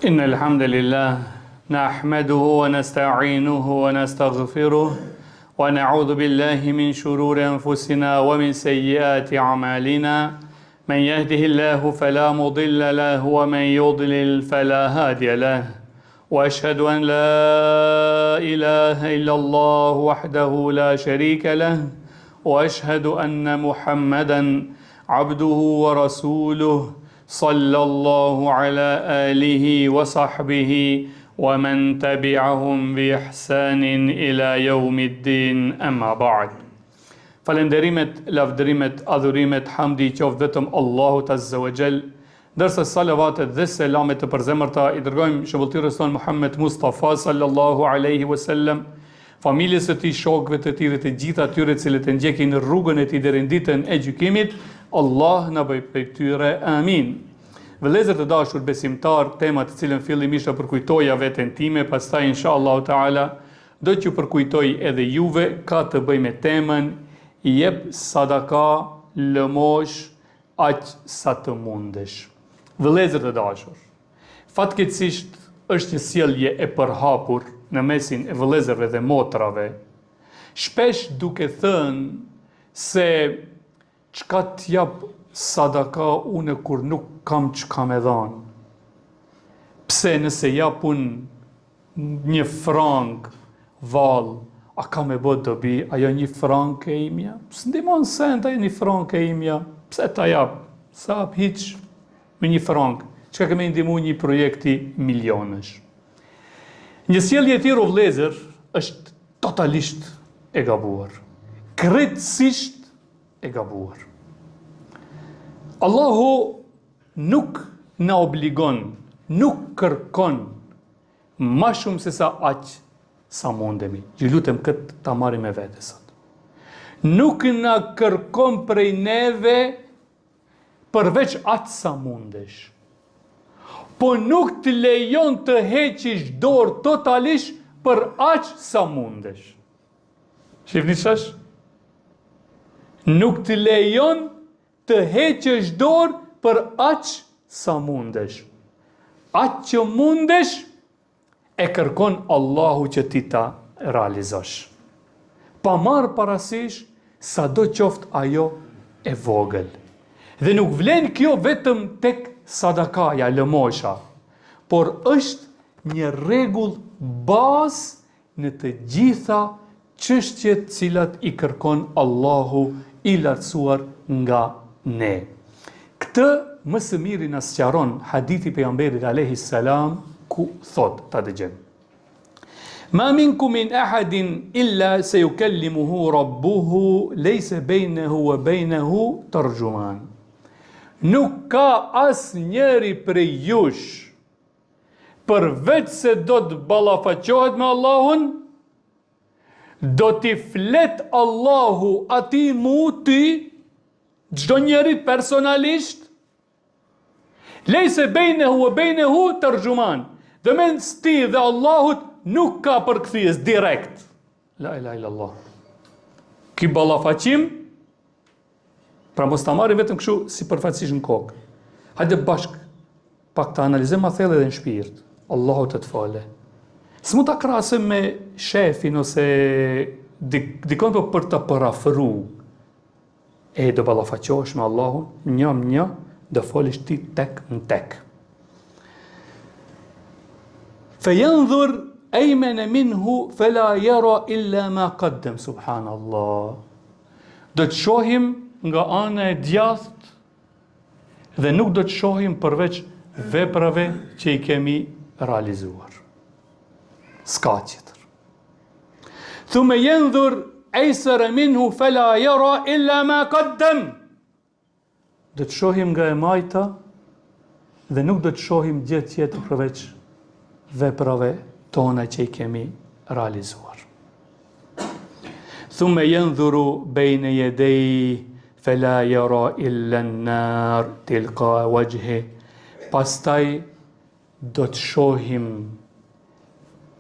إن الحمد لله نحمده ونستعينه ونستغفره ونعوذ بالله من شرور أنفسنا ومن سيئات أعمالنا من يهده الله فلا مضل له ومن يضلل فلا هادي له وأشهد أن لا إله إلا الله وحده لا شريك له وأشهد أن محمدا عبده ورسوله صلى الله على آله وصحبه ومن تبعهم بإحسان إلى يوم الدين أما بعد. Falenderimet, lavdërimet, adhurimet, hamdi qoftë vetëm Allahut Azza wa Jall, ndërsa salavatet dhe selamet të përzemërta i dërgojmë shëmbulltirës tonë Muhammed Mustafa sallallahu alaihi wasallam, familjes së tij, shokëve të tij dhe të gjithë atyre të cilët e ndjekin në rrugën e tij deri në ditën e gjykimit. Allah na bëj prej tyre, amin. Vëllezër të dashur besimtar, tema të cilën fillimisht e përkujtoja veten time, pastaj inshallah taala do t'ju përkujtoj edhe juve, ka të bëjë me temën jep sadaka, lëmosh aq sa të mundesh. Vëllezër të dashur, fatkeqësisht është një sjellje e përhapur në mesin e vëllezërve dhe motrave, shpesh duke thënë se çka t'jap sadaka une kur nuk kam çka me dhanë. Pse nëse jap unë 1 frank vallë, a ka me bë dobi, ajo 1 frank e imja? S'ndimon sent ajo 1 frank e imja, pse ta jap? Sa hap hiç me 1 frank, çka keme ndihmu një projekti milionësh. Një sjellje e tillë o vëllezër është totalisht e gabuar. Krejtësisht e gabuar. Allahu nuk na obligon, nuk kërkon ma shumë se sa aq sa mundemi. Ju lutem këtë ta marrim me vete sot. Nuk na kërkon prej neve përveç aq sa mundesh. Po nuk të lejon të heqish dorë totalisht për aq sa mundesh. Shifni ç'është? Nuk të lejon të heqësh dorë për aq sa mundesh. Aq që mundesh e kërkon Allahu që ti ta realizosh. Pa marrë parasysh sa do qoftë ajo e vogël. Dhe nuk vlen kjo vetëm tek sadakaja, lëmosha, por është një rregull bazë në të gjitha çështjet cilat i kërkon Allahu i lartësuar nga ne. Këtë më së miri na sqaron hadithi pejgamberit alayhi salam ku thot, ta dëgjojmë. Ma minkum min ahadin illa sayukallimuhu rabbuhu laysa bainahu wa bainahu tarjuman. Nuk ka asnjëri prej jush përveç se do të ballafaqohet me Allahun, do t'i flet Allahu atij muti çdo njeri personalisht, lejse bejnehu e bejnehu tërgjuman, dhe mes ti dhe Allahut nuk ka përkthyes direkt. La ilaha illallah. Ky ballafaqim, pra mos ta marrim vetëm kështu si përfaqësisht në kokë. Hajde bashk pak ta analizojmë ma thellë edhe në shpirt. Allahu të fale. S'mund ta krahasim me shefin ose dikon për të parafru. Do ballafaqohesh me Allahun, një, do folish ti tek në tek. Fayanzur aymana minhu fala yara illa ma qaddam, subhanallah. Do të shohim nga ana e djathtë dhe nuk do të shohim përveç veprave që i kemi realizuar. S'ka tjetër. Thumma yanzur aysara minhu fala yara illa ma qaddam. Do të shohim nga e majta dhe nuk do të shohim gjë tjetër përveç veprave tona që i kemi realizuar. Thumma yanzuru bayna yaday fala yara illa an-nar tilqa wajhi. Pastaj do të shohim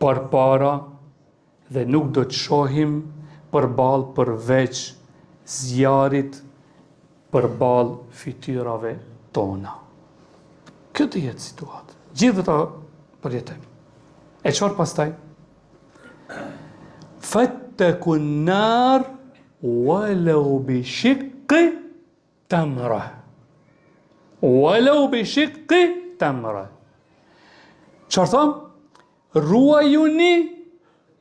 përpara dhe nuk do të shohim përballë përveç zjarit përballë fytyrave tona. Këtë jetë situatë. Gjithë përjetojmë. E çfarë pastaj? Fattakun nar walau bi shiqqi tamra. Walau bi shiqqi tamra. Çfarë thon? Ruajuni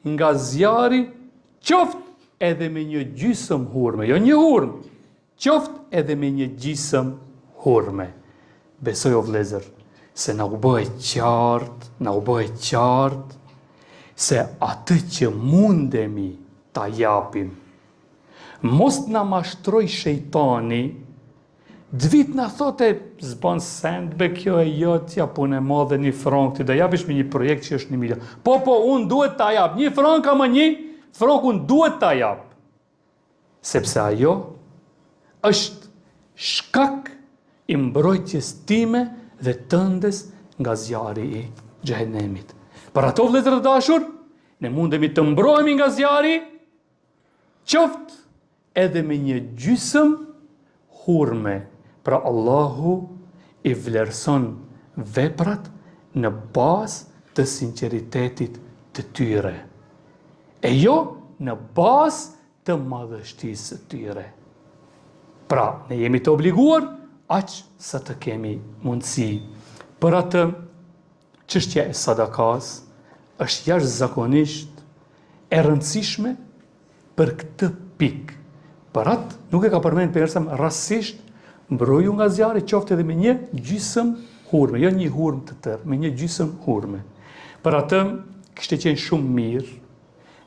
nga zjarri, qoftë edhe me një gjysmë hurme, jo një hurmë, qoftë edhe me një gjysmë hurme. Besoj o vëllezër, se na u bëhet qartë, se atë që mundemi ta japim, mos na mashtroj shejtani, dvit na thote, zban send, be kjo e jotja, punë e madhe, 1 frank, ti da japish me një projekt që është 1 milion. Po, unë duhet ta jap, 1 frank ama 1 frank unë duhet ta jap. Sepse ajo është shkak i mbrojtjes time dhe tëndes nga zjarri i xhehenemit. Për ato vëllezër të dashur, ne mundemi të mbrohemi nga zjarri, qoftë edhe me një gjysmë hurme. Pra Allahu i vlerëson veprat në bazë të sinqeritetit të tyre, e jo në bazë të madhështisë të tyre. Pra, ne jemi të obliguar aq sa të kemi mundësi. Për atë çështja e sadakas është jashtëzakonisht e rëndësishme për këtë pikë. Për atë nuk e ka përmend pejgamberi rastësisht mbroju nga zjarri, qoftë edhe me një gjysmë hurme, jo një hurmë të tërë, me një gjysmë hurme. Për atë kishte qenë shumë mirë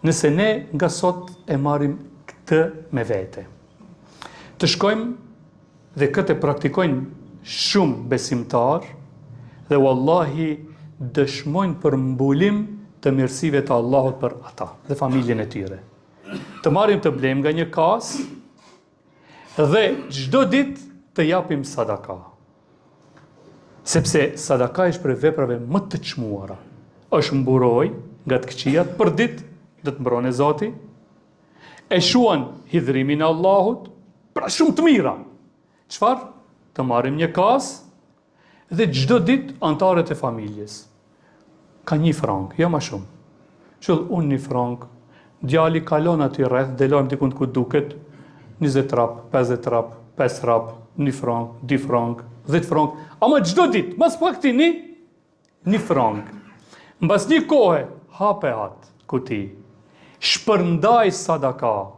nëse ne nga sot e marrim këtë me vete. Të shkojmë dhe këtë e praktikojnë shumë besimtar dhe wallahi dëshmojnë për mbulim të mirësive të Allahut për ata dhe familjen e tyre. Të marrim të blejmë nga një kasë dhe çdo ditë të japim sadaka. Sepse sadaka është për veprave më të çmuara. Është mburoj nga të këqijat për ditë, do të mbron e Zoti. E shuan hidhrimin e Allahut, pra shumë të mira. Çfarë? Të marrim një kasë dhe çdo ditë antarët e familjes ka 1 frank, jo më shumë. Çull unë 1 frank, djali kalon aty rreth, delojmë diku ku duket, 20 rap, 50 rap, 5 rap, 1 frank, 2 frank, 10 frank, ama çdo ditë, mas pakti 1 frank. Mbas një kohe, hape atë kuti, shpërndaj sadaka,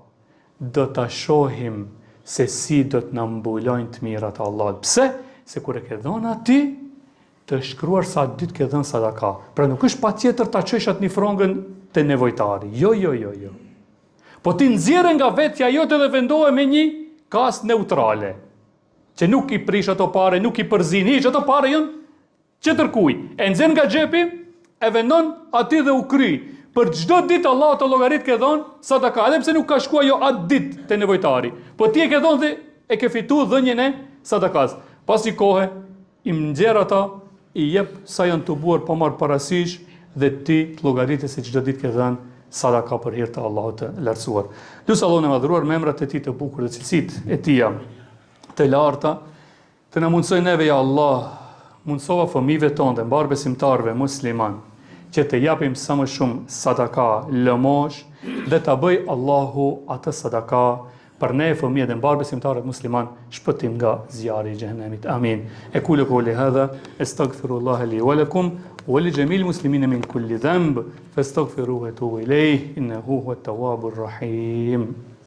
do ta shohim se si do të na mbulojnë të mirat e Allahut. Pse? Se kur e ke dhënë aty, të shkruar sa ditë ke dhënë sadaka. Pra nuk është patjetër ta çojsh atë 1 frankën te nevojtari. Jo. Po ti nxjerrë nga vetja jote dhe vendohe me një kasë neutrale, që nuk i prish ato pare, nuk i përzin, hiç ato pare janë që tërkuj. E nxjerr nga xhepi, e vendon aty dhe u kry. Për çdo ditë Allah të llogarit ke dhënë sadaka, edhe pse nuk ka shkuar jo atë ditë te nevojtari. Po ti e ke dhënë dhe e ke fituar dhënien e sadakas. Pas një kohe i nxjerr ata, i jep sa janë të buar pa marr parasysh dhe ti të llogarites se çdo ditë ke dhënë sadaka për hir të Allahut të lartësuar. Lutë Allahun e madhëruar me emrat e tij të bukur dhe cilësitë e tij të larta, të na mundsoj neve ja Allah, mundsova fëmijëve tonë dhe mbar besimtarëve musliman, që të japim sa më shumë sadaka lëmosh dhe ta bëj Allahu atë sadaka për ne fëmijët dhe mbar besimtarët musliman shpëtim nga zjarri i xhehenemit. Amin. Aqulu qawli hadha astaghfirullaha li wa lakum wa li jamil muslimin min kulli dhanb fastaghfiruhu wa tubu ilayhi innahu huwat tawwabur rahim.